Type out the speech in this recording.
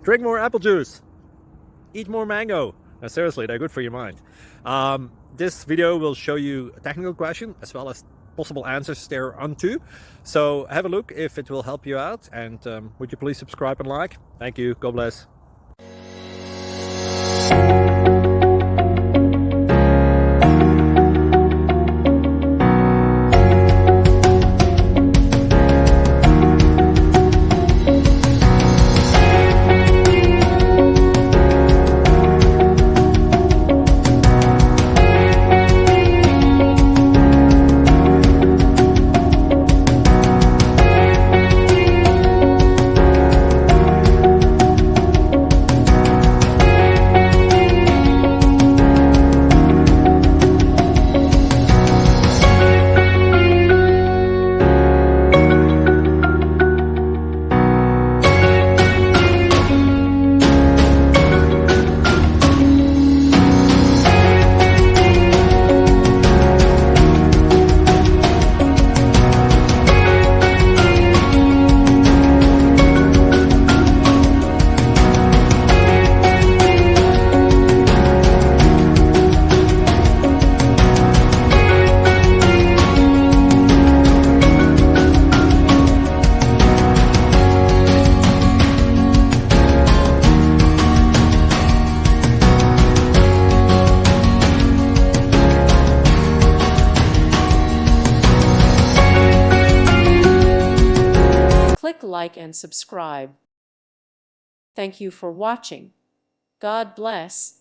Drink more apple juice. Eat more mango. No, seriously, they're good for your mind. This video will show you a technical question as well as possible answers thereunto. So have a look if it will help you out, and would you please subscribe and like? Thank you. God bless. Click like and subscribe. Thank you for watching. God bless.